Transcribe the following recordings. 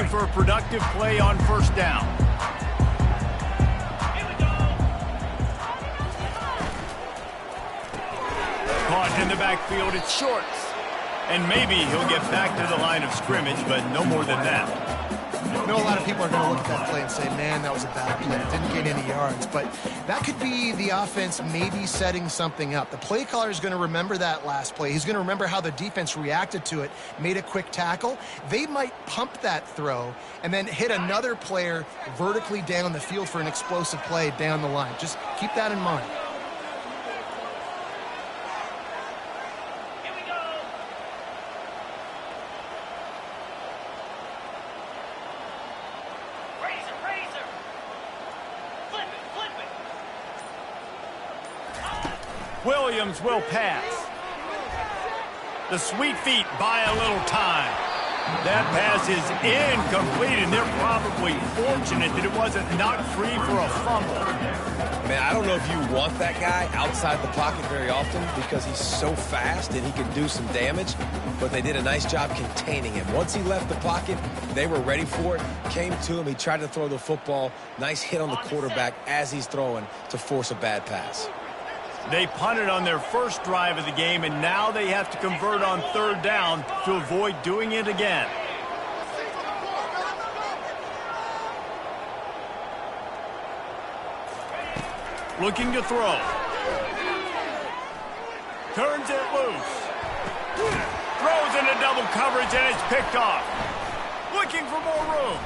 looking for a productive play on first down. Caught in the backfield, it's Shorts. And maybe he'll get back to the line of scrimmage, but no more than that. I know a lot of people are going to look at that play and say, man, that was a bad play. It didn't gain any yards. But that could be the offense maybe setting something up. The play caller is going to remember that last play. He's going to remember how the defense reacted to it, made a quick tackle. They might pump that throw and then hit another player vertically down the field for an explosive play down the line. Just keep that in mind. Williams will pass. The sweet feet buy a little time. That pass is incomplete, and they're probably fortunate that it wasn't knocked free for a fumble. Man, I don't know if you want that guy outside the pocket very often because he's so fast and he can do some damage, but they did a nice job containing him. Once he left the pocket, they were ready for it, came to him, he tried to throw the football. Nice hit on the quarterback as he's throwing to force a bad pass. They punted on their first drive of the game, and now they have to convert on third down to avoid doing it again. Looking to throw. Turns it loose. Throws into double coverage, and it's picked off. Looking for more room.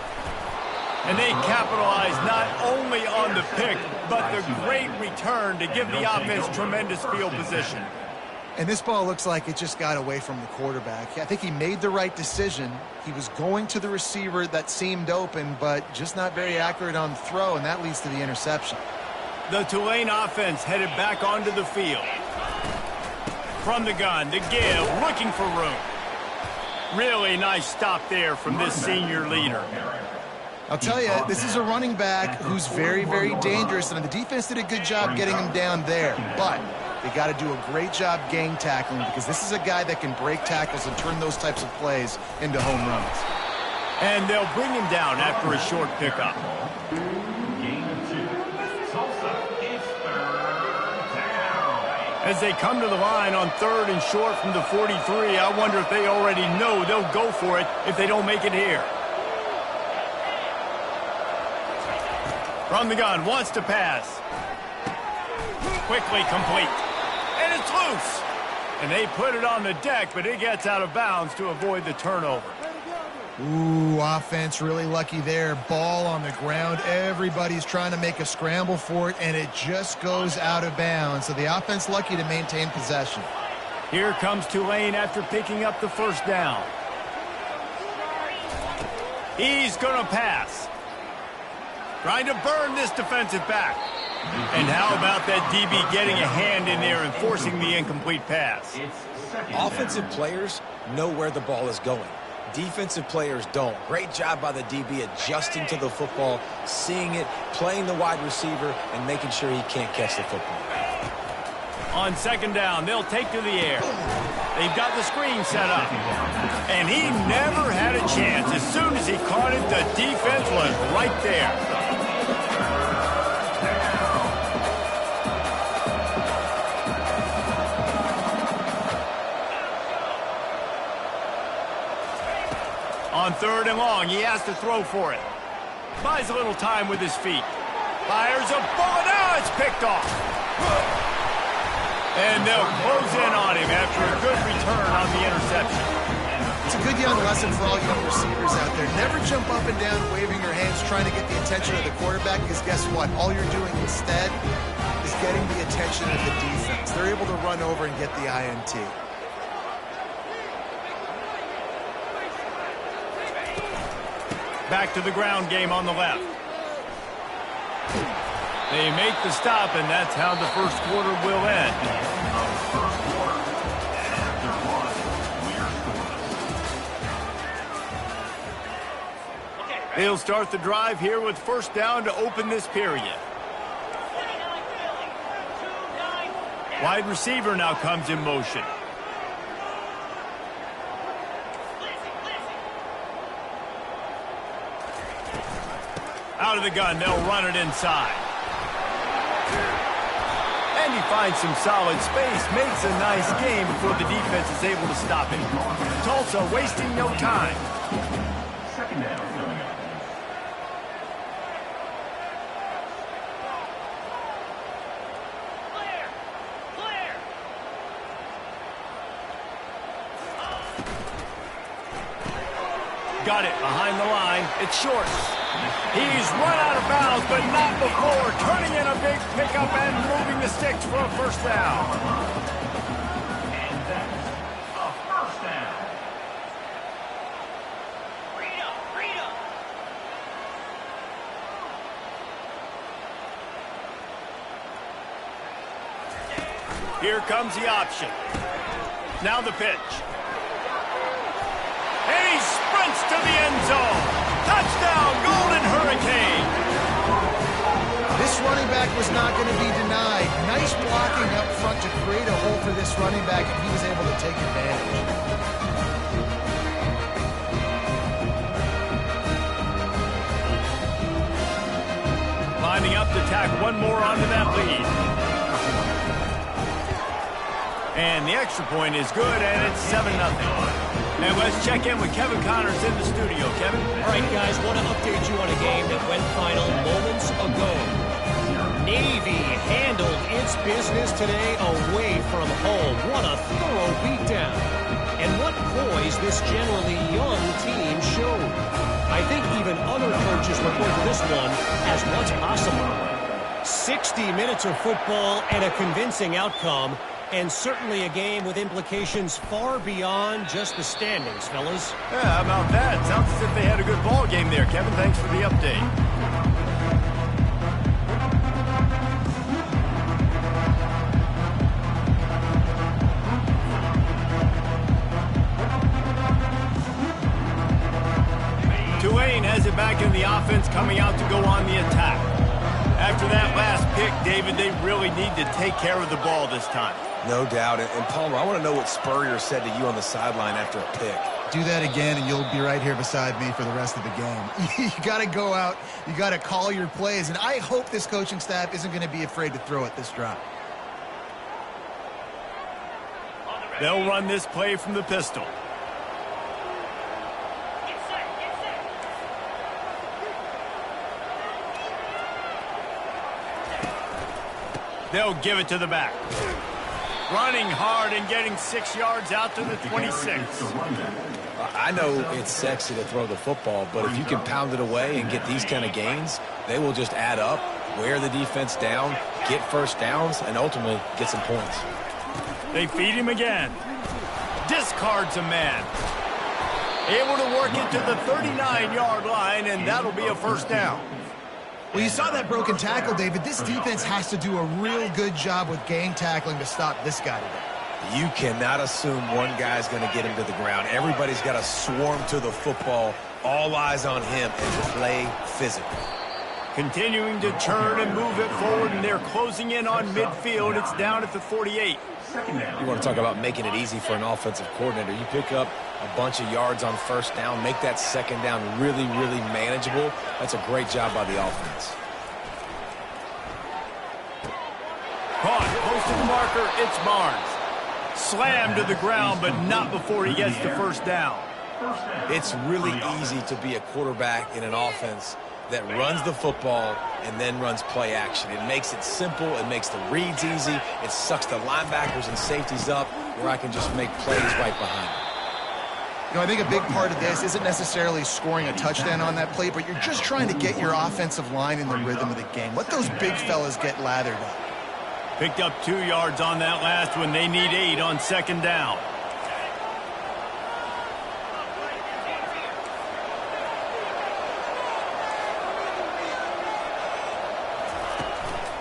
And they capitalize not only on the pick, but the great return to give the offense tremendous field position. And this ball looks like it just got away from the quarterback. I think he made the right decision. He was going to the receiver that seemed open, but just not very accurate on the throw, and that leads to the interception. The Tulane offense headed back onto the field. From the gun, the give, looking for room. Really nice stop there from this senior leader. I'll tell you, this is a running back who's very, very dangerous, and the defense did a good job getting him down there. But they got to do a great job gang tackling because this is a guy that can break tackles and turn those types of plays into home runs. And they'll bring him down after a short pickup. As they come to the line on third and short from the 43, I wonder if they already know they'll go for it if they don't make it here. From the gun, wants to pass. Quickly complete. And it's loose. And they put it on the deck, but it gets out of bounds to avoid the turnover. Ooh, offense really lucky there. Ball on the ground. Everybody's trying to make a scramble for it, and it just goes out of bounds. So the offense lucky to maintain possession. Here comes Tulane after picking up the first down. He's going to pass. Trying to burn this defensive back. And how about that DB getting a hand in there and forcing the incomplete pass? Offensive players know where the ball is going. Defensive players don't. Great job by the DB adjusting to the football, seeing it, playing the wide receiver, and making sure he can't catch the football. On second down, they'll take to the air. They've got the screen set up. And he never had a chance. As soon as he caught it, the defense was right there. On third and long, he has to throw for it. Buys a little time with his feet. Fires a bullet. Now it's picked off. And they'll close in on him after a good return on the interception. It's a good young lesson for all young receivers out there. Never jump up and down waving your hands trying to get the attention of the quarterback, because guess what? All you're doing instead is getting the attention of the defense. They're able to run over and get the INT. Back to the ground game on the left. They make the stop, and that's how the first quarter will end. They'll start the drive here with first down to open this period. Wide receiver now comes in motion. out of the gun. They'll run it inside. And he finds some solid space, makes a nice game before the defense is able to stop him. Tulsa wasting no time. Second down. Got it behind the line. It's short. He's run out of bounds, but not before turning in a big pickup and moving the sticks for a first down. And that's a first down. Here comes the option. Now the pitch. And he sprints to the end zone. Touchdown, Golden Hurricane. This running back was not going to be denied. Nice blocking up front to create a hole for this running back, and he was able to take advantage. Lining up to tack one more onto that lead. And the extra point is good, and it's 7-0. And let's check in with Kevin Connors in the studio. Kevin? All right, guys, want to update you on a game that went final moments ago. Navy handled its business today away from home. What a thorough beatdown. And what poise this generally young team showed. I think even other coaches refer to this one as what's possible. 60 minutes of football and a convincing outcome. And certainly a game with implications far beyond just the standings, fellas. Yeah, how about that? Sounds as if they had a good ball game there, Kevin. Thanks for the update. Tulane has it back in the offense, coming out to go on the attack. After that last pick, David, they really need to take care of the ball this time. No doubt. And Palmer, I want to know what Spurrier said to you on the sideline after a pick. Do that again, and you'll be right here beside me for the rest of the game. You got to go out. You got to call your plays, and I hope this coaching staff isn't going to be afraid to throw it this drive. They'll run this play from the pistol. They'll give it to the back. Running hard and getting 6 yards out to the 26. I know it's sexy to throw the football, but if you can pound it away and get these kind of gains, they will just add up, wear the defense down, get first downs, and ultimately get some points. They feed him again. Discards a man. Able to work it to the 39-yard line, and that'll be a first down. Well, you saw that broken tackle, David. This defense has to do a real good job with gang tackling to stop this guy today. You cannot assume one guy's going to get him to the ground. Everybody's got to swarm to the football, all eyes on him, and play physical. Continuing to turn and move it forward, and they're closing in on midfield. It's down at the 48. You want to talk about making it easy for an offensive coordinator. You pick up a bunch of yards on first down, make that second down really, really manageable. That's a great job by the offense. Caught, close to the marker, it's Barnes. Slammed to the ground, but not before he gets the first down. It's really easy to be a quarterback in an offense that runs the football and then runs play action. It makes it simple. It makes the reads easy. It sucks the linebackers and safeties up where I can just make plays right behind them. You know, I think a big part of this isn't necessarily scoring a touchdown on that play, but you're just trying to get your offensive line in the rhythm of the game. Let those big fellas get lathered up. Picked up 2 yards on that last one. They need 8 on second down.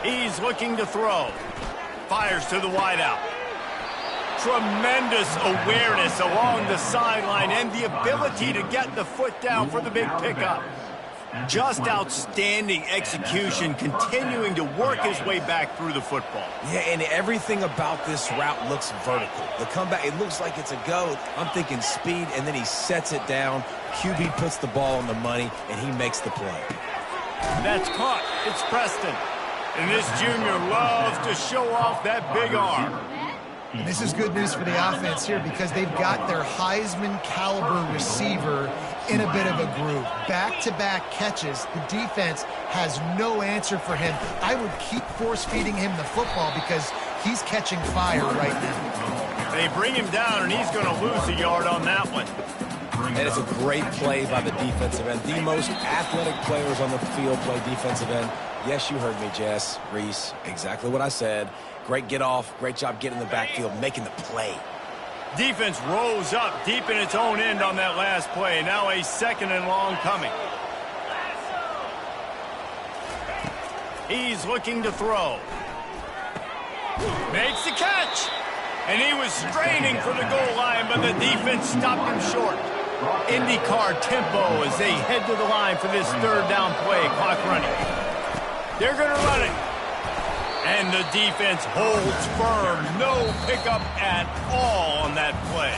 He's looking to throw. Fires to the wideout. Tremendous awareness along the sideline and the ability to get the foot down for the big pickup. Just outstanding execution, continuing to work his way back through the football. Yeah, and everything about this route looks vertical. The comeback, it looks like it's a go. I'm thinking speed, and then he sets it down. QB puts the ball on the money, and he makes the play. That's caught. It's Preston. And this junior loves to show off that big arm. And this is good news for the offense here because they've got their Heisman caliber receiver in a bit of a groove. Back-to-back catches. The defense has no answer for him. I would keep force-feeding him the football because he's catching fire right now. They bring him down, and he's going to lose a yard on that one. And it's a great play by the defensive end. The most athletic players on the field play defensive end. Yes, you heard me, Jess, Reese. Exactly what I said. Great get off. Great job getting in the backfield, making the play. Defense rose up deep in its own end on that last play. Now a 2nd and long coming. He's looking to throw. Makes the catch. And he was straining for the goal line, but the defense stopped him short. IndyCar tempo as they head to the line for this 3rd down play. Clock running. They're going to run it. And the defense holds firm. No pickup at all on that play.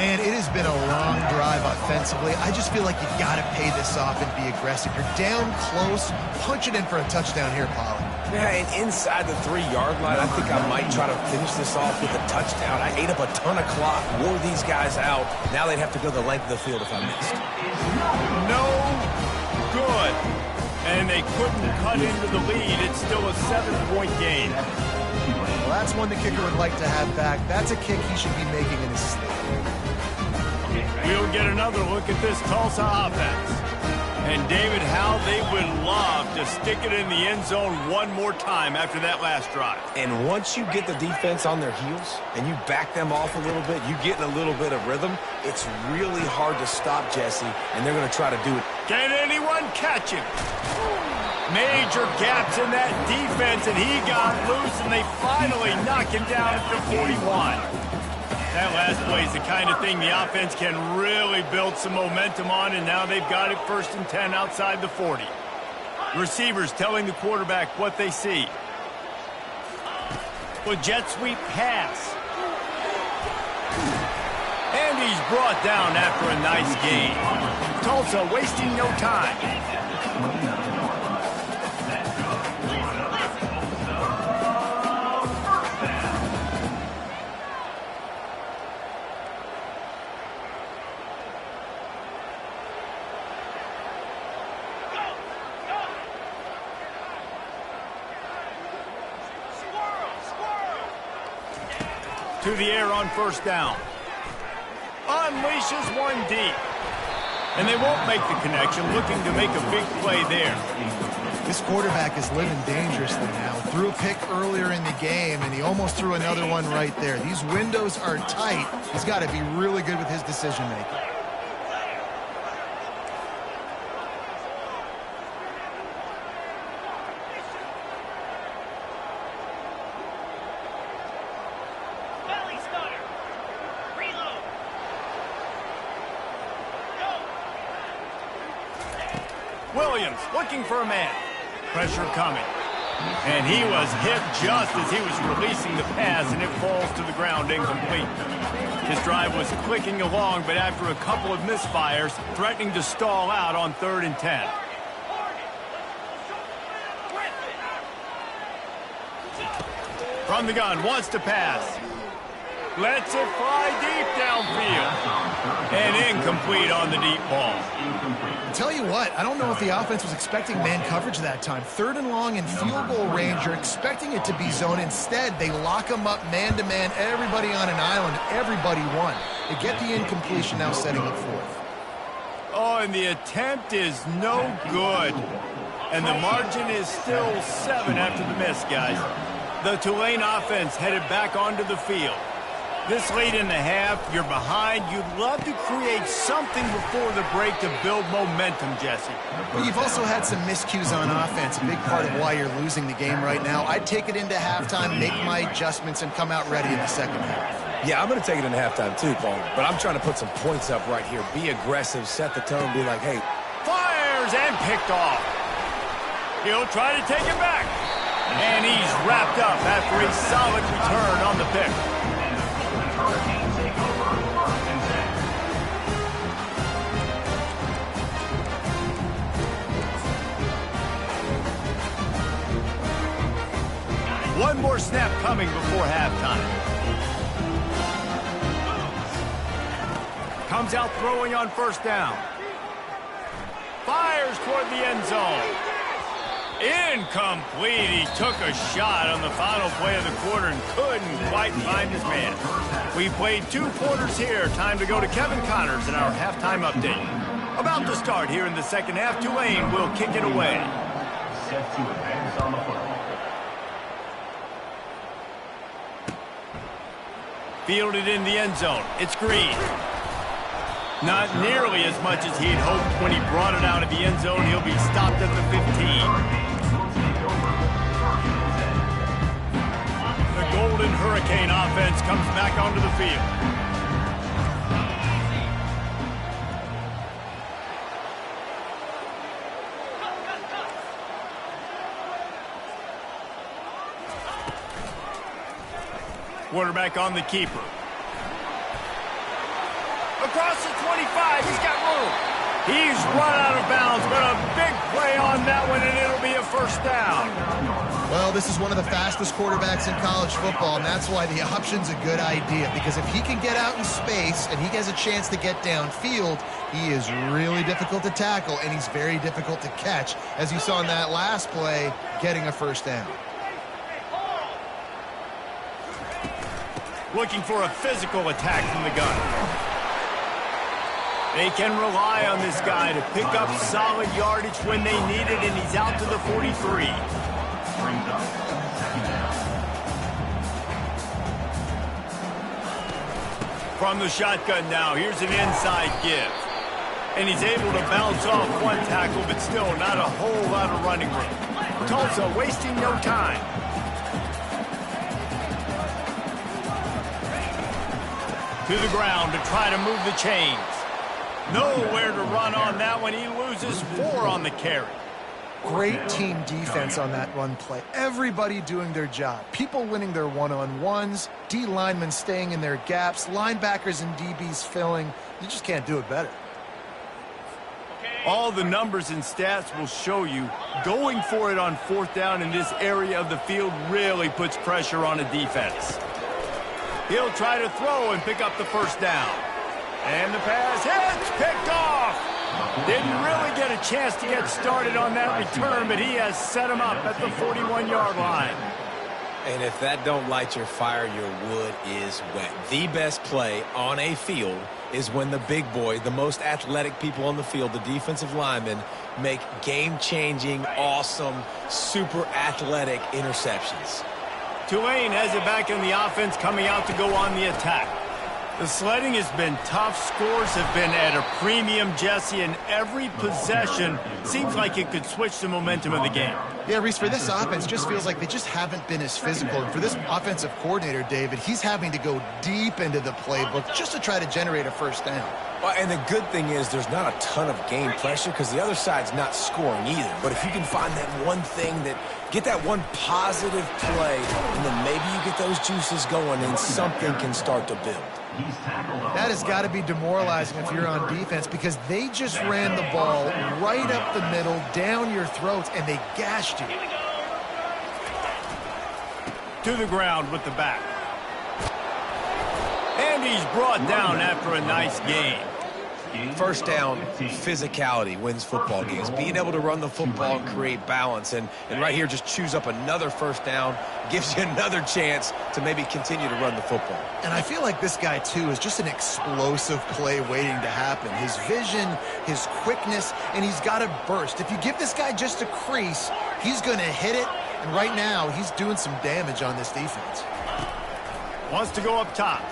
Man, it has been a long drive offensively. I just feel like you got to pay this off and be aggressive. You're down close. Punch it in for a touchdown here, Polly. Yeah, and inside the 3-yard line, I think I might try to finish this off with a touchdown. I ate up a ton of clock, wore these guys out. Now they'd have to go the length of the field if I missed. No good. And they couldn't cut into the lead. It's still a 7-point game. Well, that's one the kicker would like to have back. That's a kick he should be making in his sleep. We'll get another look at this Tulsa offense. And, David, how they would love to stick it in the end zone one more time after that last drive. And once you get the defense on their heels and you back them off a little bit, you get in a little bit of rhythm, it's really hard to stop Jesse, and they're going to try to do it. Can anyone catch him? Major gaps in that defense, and he got loose, and they finally knock him down at the 41. That last play is the kind of thing the offense can really build some momentum on, and now they've got it 1st and 10 outside the 40. Receivers telling the quarterback what they see. Well, jet sweep pass. And he's brought down after a nice gain. Tulsa wasting no time. To the air on 1st down. Unleashes one deep. And they won't make the connection, looking to make a big play there. This quarterback is living dangerously now. Threw a pick earlier in the game, and he almost threw another one right there. These windows are tight. He's got to be really good with his decision-making. Williams looking for a man. Pressure coming. And he was hit just as he was releasing the pass, and it falls to the ground incomplete. His drive was clicking along, but after a couple of misfires, threatening to stall out on 3rd and 10. From the gun, wants to pass. Lets it fly deep downfield. And incomplete on the deep ball. I'll tell you what, I don't know if the offense was expecting man coverage that time. 3rd and long in field goal range. You're expecting it to be zone. Instead, they lock them up man-to-man. Everybody on an island. Everybody won. They get the incompletion, now setting up 4th. Oh, and the attempt is no good. And the margin is still 7 after the miss, guys. The Tulane offense headed back onto the field. This late in the half, you're behind. You'd love to create something before the break to build momentum, Jesse. Well, you've also had some miscues on offense, a big part of why you're losing the game right now. I'd take it into halftime, make my adjustments, and come out ready in the 2nd half. Yeah, I'm going to take it into halftime too, Paul. But I'm trying to put some points up right here. Be aggressive, set the tone, be like, hey. Fires and picked off. He'll try to take it back. And he's wrapped up after a solid return on the pick. more snap coming before halftime. Comes out throwing on first down. Fires toward the end zone. Incomplete. He took a shot on the final play of the quarter and couldn't quite find his man. We played 2 quarters here. Time to go to Kevin Connors in our halftime update. About to start here in the second half. Tulane will kick it away. Set to advance on the football. Fielded in the end zone. It's Green. Not nearly as much as he'd hoped when he brought it out of the end zone. He'll be stopped at the 15. The Golden Hurricane offense comes back onto the field. Quarterback on the keeper. Across the 25, he's got room. He's run out of bounds, but a big play on that one, and it'll be a first down. Well, this is one of the fastest quarterbacks in college football, and that's why the option's a good idea, because if he can get out in space and he has a chance to get downfield, he is really difficult to tackle, and he's very difficult to catch, as you saw in that last play, getting a first down. Looking for a physical attack from the gun. They can rely on this guy to pick up solid yardage when they need it, and he's out to the 43. From the shotgun now, here's an inside give. And he's able to bounce off one tackle, but still not a whole lot of running room. Tulsa wasting no time. To the ground to try to move the chains. Nowhere to run on that one. He loses 4 on the carry. Great team defense on that run play. Everybody doing their job. People winning their one-on-ones, D linemen staying in their gaps, linebackers and DBs filling. You just can't do it better. All the numbers and stats will show you going for it on 4th down in this area of the field really puts pressure on a defense. He'll try to throw and pick up the first down. And the pass hits, picked off. Didn't really get a chance to get started on that return, but he has set him up at the 41-yard line. And if that don't light your fire, your wood is wet. The best play on a field is when the big boy, the most athletic people on the field, the defensive linemen, make game-changing, awesome, super athletic interceptions. Tulane has it back in the offense, coming out to go on the attack. The sledding has been tough. Scores have been at a premium, Jesse, and every possession seems like it could switch the momentum of the game. Yeah, Reese, for this offense, just feels like they just haven't been as physical. And for this offensive coordinator, David, he's having to go deep into the playbook just to try to generate a first down. Well, and the good thing is there's not a ton of game pressure because the other side's not scoring either. But if you can find that one thing that get that one positive play, and then maybe you get those juices going and something can start to build. That has got to be demoralizing if you're on defense because they just ran the ball right up the middle, down your throats, and they gashed you. To the ground with the back. And he's brought down after a nice game. First down, physicality wins football games. Being able to run the football and create balance. And right here, just choose up another first down, gives you another chance to maybe continue to run the football. And I feel like this guy, too, is just an explosive play waiting to happen. His vision, his quickness, and he's got a burst. If you give this guy just a crease, he's going to hit it. And right now, he's doing some damage on this defense. Wants to go up top.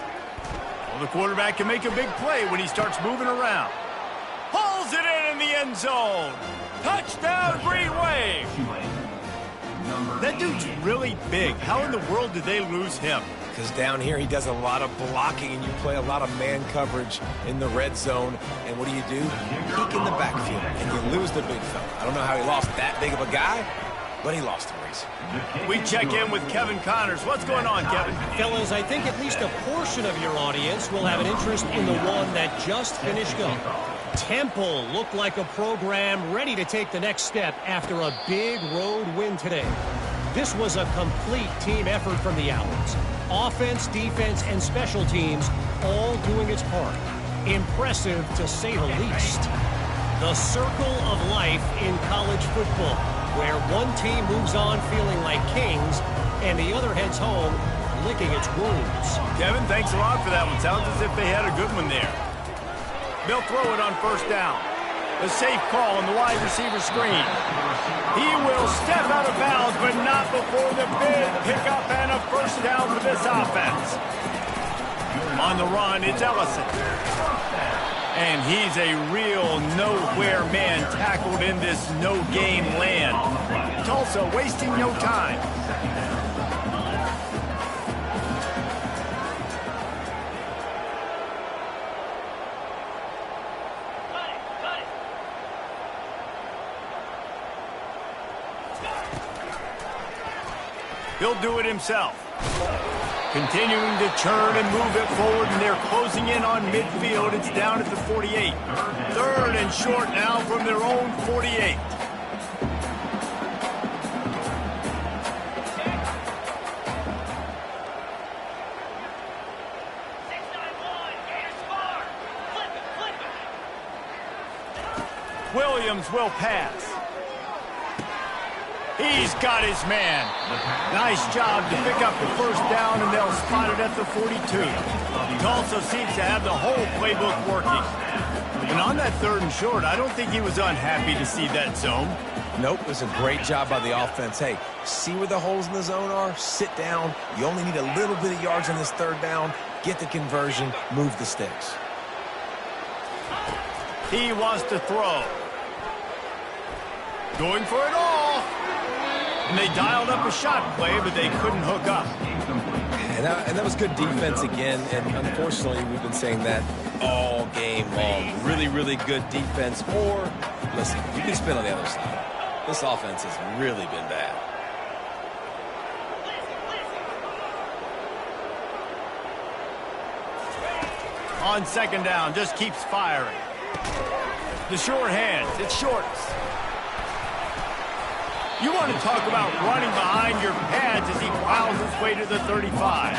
Well, the quarterback can make a big play when he starts moving around. Pulls it in the end zone. Touchdown, Green Wave. That dude's really big. How in the world did they lose him? Because down here he does a lot of blocking and you play a lot of man coverage in the red zone. And what do? You peek in the backfield and you lose the big fella. I don't know how he lost that big of a guy, but he lost the race. We check in with Kevin Connors. What's going on, Kevin? Fellas, I think at least a portion of your audience will have an interest in the one that just finished up. Temple looked like a program ready to take the next step after a big road win today. This was a complete team effort from the Owls. Offense, defense, and special teams all doing its part. Impressive, to say the least. The circle of life in college football, where one team moves on feeling like kings, and the other heads home licking its wounds. Kevin, thanks a lot for that one. Sounds as if they had a good one there. They'll throw it on first down. A safe call on the wide receiver screen. He will step out of bounds, but not before the big pickup and a first down for this offense. On the run, it's Ellison. And he's a real nowhere man tackled in this no-game land. Tulsa wasting no time. He'll do it himself. Continuing to churn and move it forward, and they're closing in on midfield. It's down at the 48. Third and short now from their own 48. Williams will pass. He's got his man. Nice job to pick up the first down, and they'll spot it at the 42. Tulsa seems to have the whole playbook working. And on that third and short, I don't think he was unhappy to see that zone. Nope, it was a great job by the offense. Hey, see where the holes in the zone are? Sit down. You only need a little bit of yards on this third down. Get the conversion. Move the sticks. He wants to throw. Going for it all. And they dialed up a shot play, but they couldn't hook up. And that was good defense again. And unfortunately, we've been saying that all game long. Really, really good defense. Or, listen, you can spin on the other side. This offense has really been bad. On second down, just keeps firing. The short hands, it's Shorts. You want to talk about running behind your pads as he plows his way to the 35.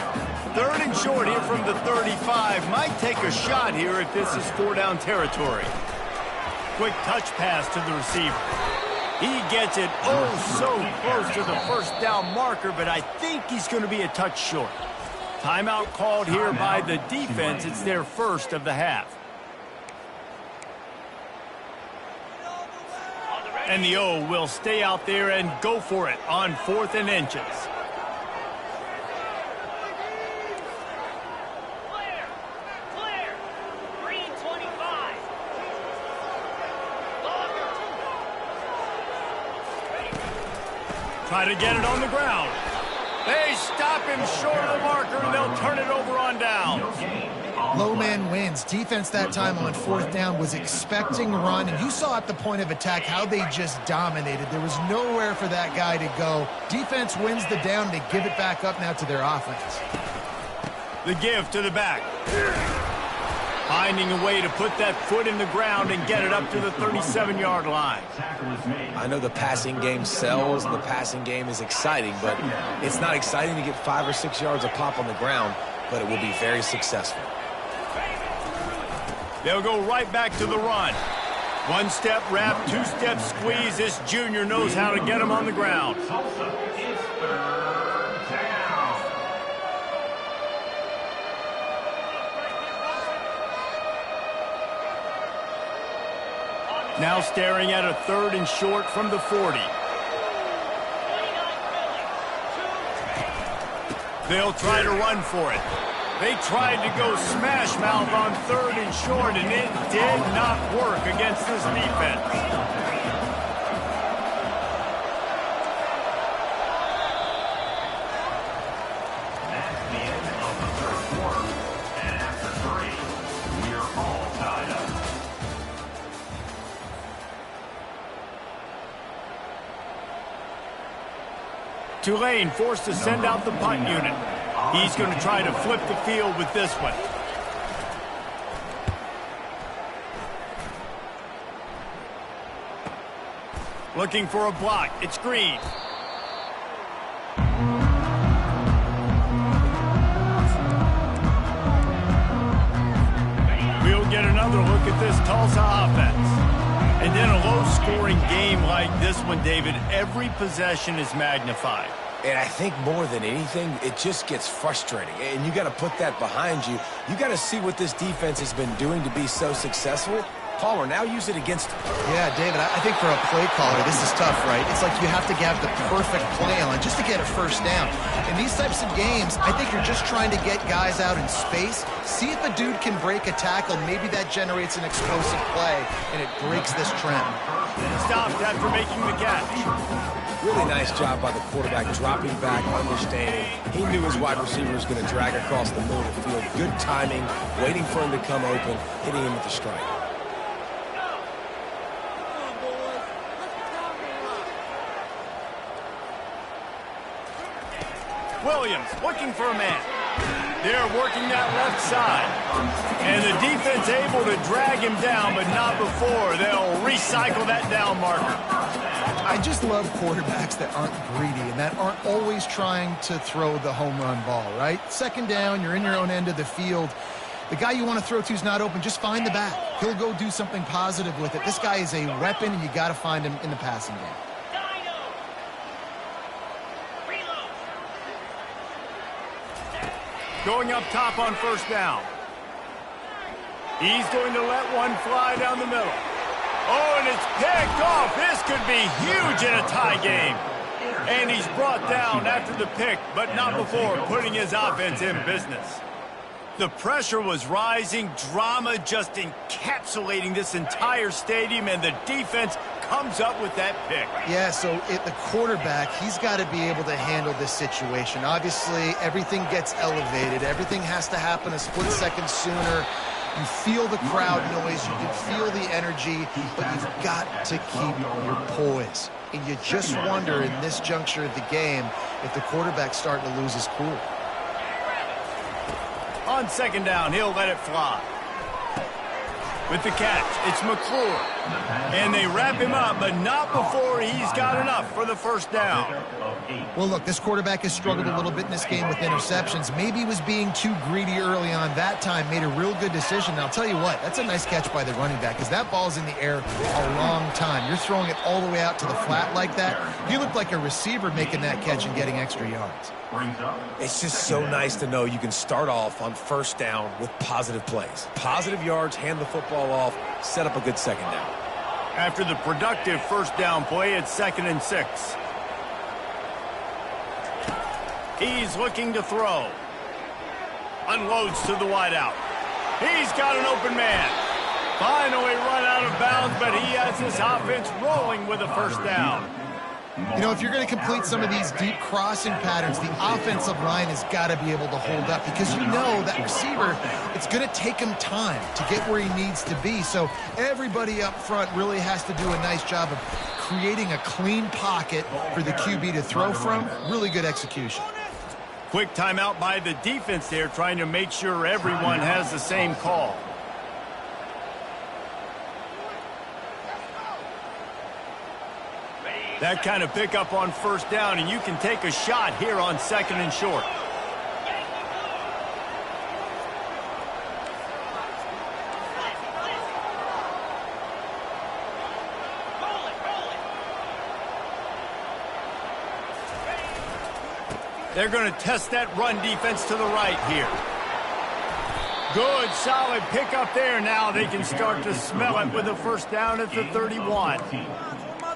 Third and short here from the 35. Might take a shot here if this is four-down territory. Quick touch pass to the receiver. He gets it so close to the first down marker, but I think he's going to be a touch short. Timeout called here by the defense. It's their first of the half. And the O will stay out there and go for it on 4th and inches. Clear. Green 25. Try to get it on the ground. They stop him short of the marker, and they'll turn it over on down. Low man wins. Defense that time on 4th down was expecting run, and you saw at the point of attack how they just dominated. There was nowhere for that guy to go. Defense wins the down. They give it back up now to their offense. The give to the back. Finding a way to put that foot in the ground and get it up to the 37-yard line. I know the passing game sells and the passing game is exciting, but it's not exciting to get 5 or 6 yards of pop on the ground, but it will be very successful. They'll go right back to the run. One-step wrap, two-step squeeze. This junior knows how to get him on the ground. Now staring at a 3rd and short from the 40. They'll try to run for it. They tried to go smash mouth on 3rd and short, and it did not work against this defense. Tulane forced to send out the punt unit. He's going to try to flip the field with this one. Looking for a block. It's Green. another look at this Tulsa offense. And in a low-scoring game like this one, David, every possession is magnified. And I think more than anything, it just gets frustrating. And you got to put that behind you. You got to see what this defense has been doing to be so successful. Palmer, now use it against him. Yeah, David, I think for a play caller, this is tough, right? It's like you have to have the perfect play on just to get a first down. In these types of games, I think you're just trying to get guys out in space, see if a dude can break a tackle. Maybe that generates an explosive play, and it breaks this trend. Stopped after making the catch. Really nice job by the quarterback, dropping back, understanding. He knew his wide receiver was going to drag across the middle of the field. Good timing, waiting for him to come open, hitting him with the strike. Williams looking for a man. They're working that left side. And the defense able to drag him down, but not before. They'll recycle that down marker. I just love quarterbacks that aren't greedy and that aren't always trying to throw the home run ball, right? Second down, you're in your own end of the field. The guy you want to throw to is not open. Just find the back. He'll go do something positive with it. This guy is a weapon, and you got to find him in the passing game. Going up top on first down. He's going to let one fly down the middle. Oh, and it's picked off. This could be huge in a tie game. And he's brought down after the pick, but not before putting his offense in business. The pressure was rising, drama just encapsulating this entire stadium, and the defense comes up with that pick. Yeah, so the quarterback, he's got to be able to handle this situation. Obviously, everything gets elevated. Everything has to happen a split second sooner. You feel the crowd noise. You can feel the energy, but you've got to keep your poise. And you just wonder in this juncture of the game if the quarterback's starting to lose his cool. On second down, he'll let it fly. With the catch, it's McClure. And they wrap him up, but not before he's got enough for the first down. Well, look, this quarterback has struggled a little bit in this game with interceptions. Maybe he was being too greedy early on that time, made a real good decision. And I'll tell you what, that's a nice catch by the running back, because that ball's in the air a long time. You're throwing it all the way out to the flat like that. He looked like a receiver making that catch and getting extra yards. It's just so nice to know you can start off on first down with positive plays. Positive yards, hand the football off, set up a good second down. After the productive first down play, it's 2nd and 6. He's looking to throw. Unloads to the wideout. He's got an open man. Finally run out of bounds, but he has this offense rolling with a first down. You know, if you're going to complete some of these deep crossing patterns, the offensive line has got to be able to hold up, because you know that receiver, it's going to take him time to get where he needs to be. So everybody up front really has to do a nice job of creating a clean pocket for the QB to throw from. Really good execution. Quick timeout by the defense there, trying to make sure everyone has the same call. That kind of pickup on first down, and you can take a shot here on 2nd and short. They're going to test that run defense to the right here. Good, solid pickup there. Now they can start to smell it with a first down at the 31.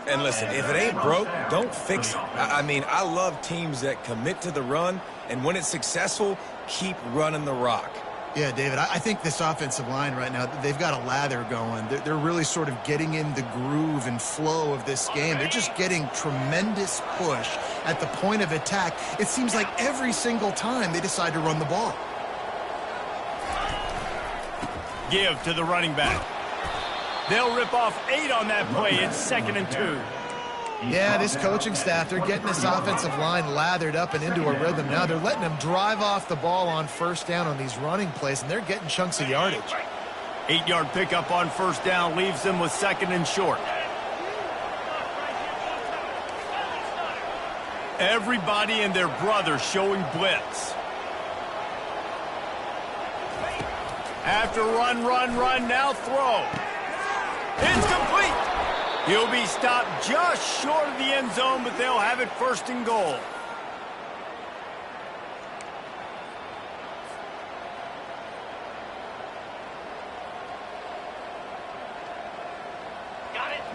And listen, if it ain't broke, don't fix it. I mean, I love teams that commit to the run, and when it's successful, keep running the rock. Yeah, David, I think this offensive line right now, they've got a lather going. They're really sort of getting in the groove and flow of this game. They're just getting tremendous push at the point of attack. It seems like every single time they decide to run the ball. Give to the running back. They'll rip off 8 on that play. It's 2nd and 2. Yeah, this coaching staff, they're getting this offensive line lathered up and into a rhythm. Now they're letting them drive off the ball on first down on these running plays, and they're getting chunks of yardage. 8-yard pickup on first down leaves them with 2nd and short. Everybody and their brother showing blitz. After run, now throw. It's complete. He'll be stopped just short of the end zone, but they'll have it first and goal.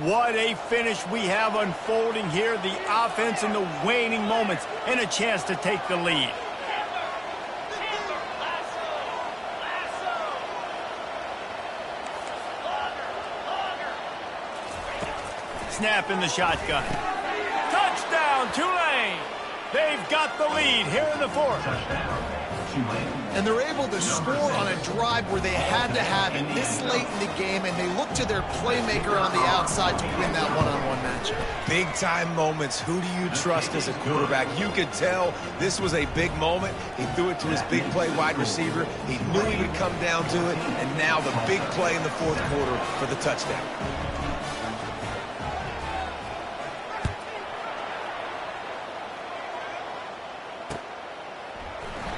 What a finish we have unfolding here. The offense in the waning moments and a chance to take the lead. Snap in the shotgun. Touchdown, Tulane! They've got the lead here in the fourth. And they're able to score on a drive where they had to have it this late in the game, and they look to their playmaker on the outside to win that one-on-one matchup. Big-time moments. Who do you trust as a quarterback? You could tell this was a big moment. He threw it to his big play wide receiver. He knew he would come down to it, and now the big play in the fourth quarter for the touchdown.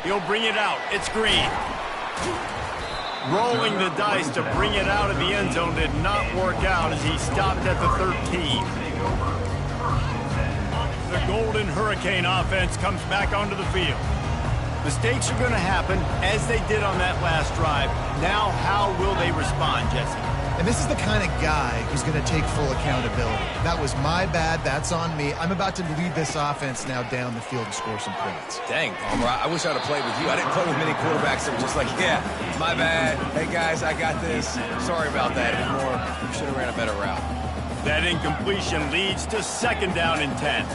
He'll bring it out. It's Green. Rolling the dice to bring it out of the end zone did not work out as he stopped at the 13. The Golden Hurricane offense comes back onto the field. Mistakes are going to happen as they did on that last drive. Now, how will they respond, Jesse? And this is the kind of guy who's going to take full accountability. That was my bad. That's on me. I'm about to lead this offense now down the field and score some points. Dang, Palmer, I wish I'd have played with you. I didn't play with many quarterbacks that were just like, yeah, my bad. Hey, guys, I got this. Sorry about that. It was more, you should have ran a better route. That incompletion leads to 2nd down and 10.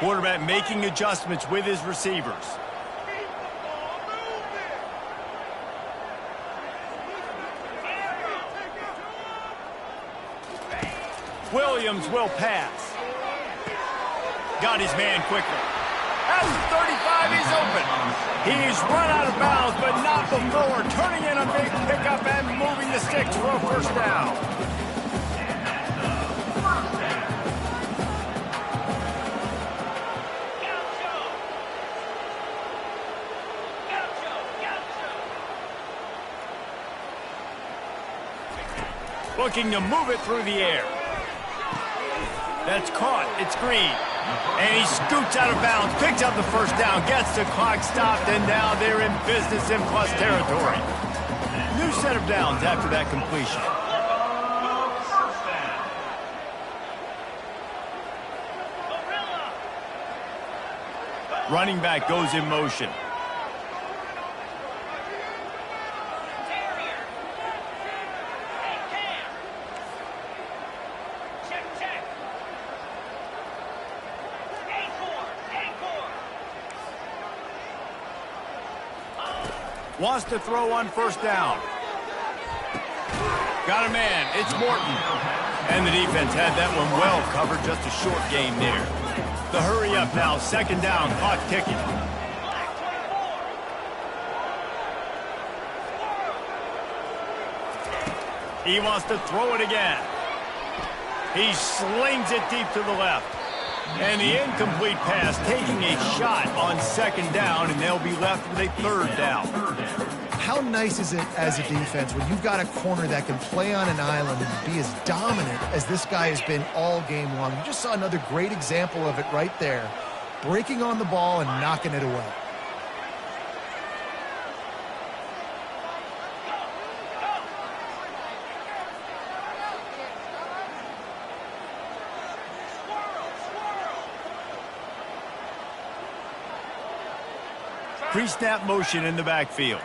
Quarterback making adjustments with his receivers. Williams will pass. Got his man quickly. At the 35, he's open. He's run out of bounds, but not before turning in a big pickup and moving the sticks for a first down. Looking to move it through the air. That's caught. It's Green. And he scoots out of bounds, picks up the first down, gets the clock stopped, and now they're in business in plus territory. New set of downs after that completion. Running back goes in motion. Wants to throw on first down. Got a man. It's Morton. And the defense had that one well covered. Just a short game there. The hurry up now. 2nd down. Clock ticking. He wants to throw it again. He slings it deep to the left. And the incomplete pass taking a shot on 2nd down, and they'll be left with a 3rd down. How nice is it as a defense when you've got a corner that can play on an island and be as dominant as this guy has been all game long? You just saw another great example of it right there. Breaking on the ball and knocking it away. Pre-snap motion in the backfield.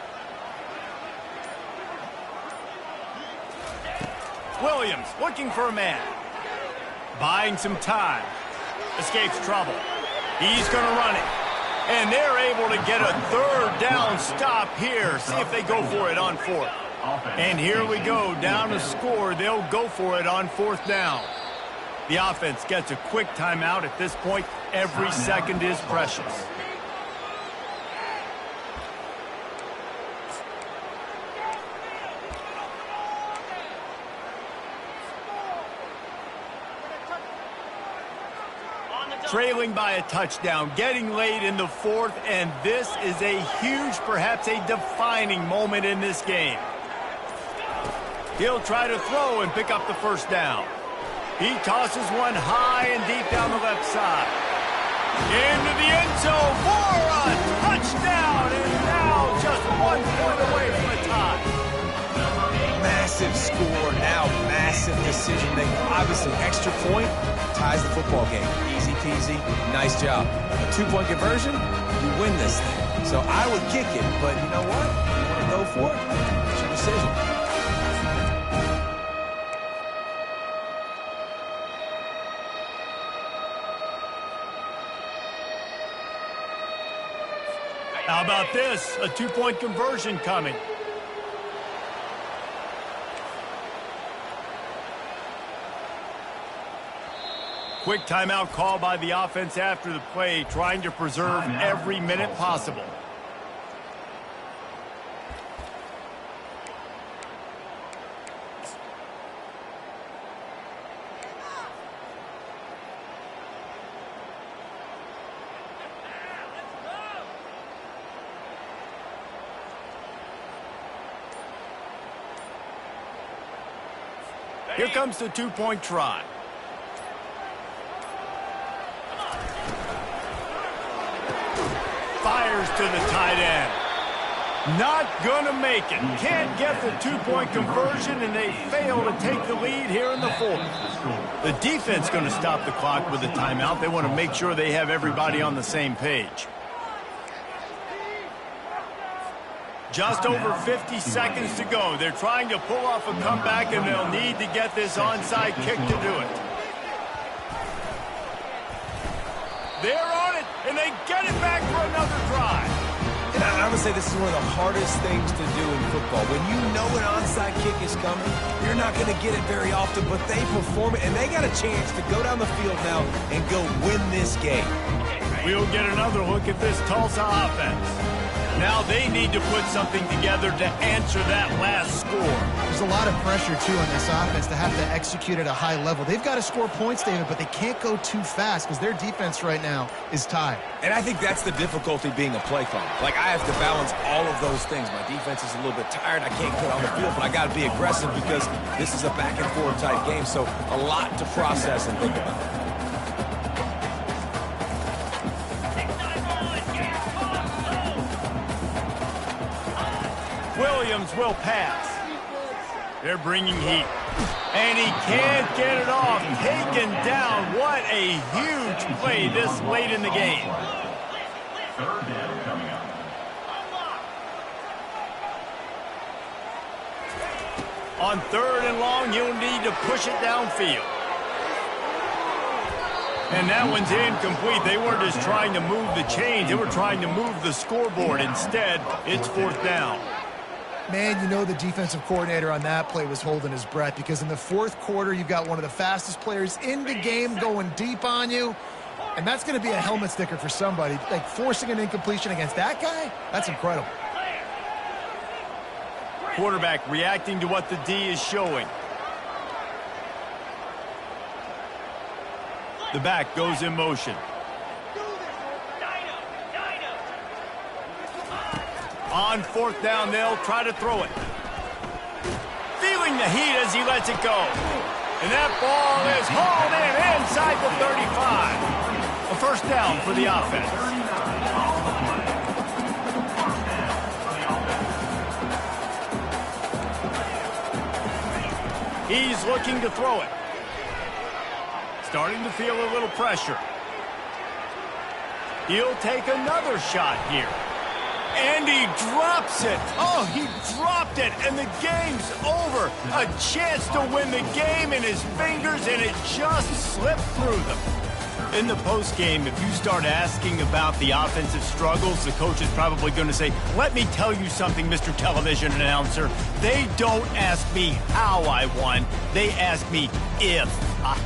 Williams looking for a man. Buying some time. Escapes trouble. He's going to run it. And they're able to get a 3rd down stop here. See if they go for it on 4th. And here we go. Down to score. They'll go for it on 4th down. The offense gets a quick timeout at this point. Every second is precious. trailing by a touchdown, getting late in the fourth, and this is a huge, perhaps a defining moment in this game. He'll try to throw and pick up the first down. He tosses one high and deep down the left side. Into the end zone for a touchdown, and now just 1 point away from a tie. Massive score, now massive decision making. Obviously, extra point ties the football game. Easy peasy, nice job. A 2-point conversion, you win this thing. So I would kick it, but you know what? You want to go for it? It's your decision. How about this? A 2-point conversion coming. Quick timeout call by the offense after the play, trying to preserve every minute possible. Here comes the 2-point try. Fires to the tight end. Not gonna make it. Can't get the 2-point conversion, and they fail to take the lead here in the fourth. The defense gonna stop the clock with a timeout. They want to make sure they have everybody on the same page. Just over 50 seconds to go. They're trying to pull off a comeback, and they'll need to get this onside kick to do it. They're on it, and they get it back for another drive. And I would say this is one of the hardest things to do in football. When you know an onside kick is coming, you're not going to get it very often, but they perform it, and they got a chance to go down the field now and go win this game. We'll get another look at this Tulsa offense. Now they need to put something together to answer that last score. There's a lot of pressure, too, on this offense to have to execute at a high level. They've got to score points, David, but they can't go too fast because their defense right now is tied. And I think that's the difficulty being a play caller. Like, I have to balance all of those things. My defense is a little bit tired. I can't get on the field, but I got to be aggressive because this is a back-and-forth type game, so a lot to process and think about. Williams will pass. They're bringing heat. And he can't get it off. Taken down. What a huge play this late in the game. Third down coming up. On 3rd and long, you'll need to push it downfield. And that one's incomplete. They weren't just trying to move the chains. They were trying to move the scoreboard. Instead, it's 4th down. Man, you know the defensive coordinator on that play was holding his breath because in the 4th quarter, you've got one of the fastest players in the game going deep on you, and that's going to be a helmet sticker for somebody. Like, forcing an incompletion against that guy, that's incredible. Quarterback reacting to what the D is showing. The back goes in motion. On 4th down, they'll try to throw it. Feeling the heat as he lets it go. And that ball is hauled in inside the 35. A 1st down for the offense. He's looking to throw it. Starting to feel a little pressure. He'll take another shot here. And he drops it. Oh, he dropped it, and the game's over. A chance to win the game in his fingers, and it just slipped through them. In the postgame, if you start asking about the offensive struggles, the coach is probably going to say, let me tell you something, Mr. Television Announcer. They don't ask me how I won. They ask me if I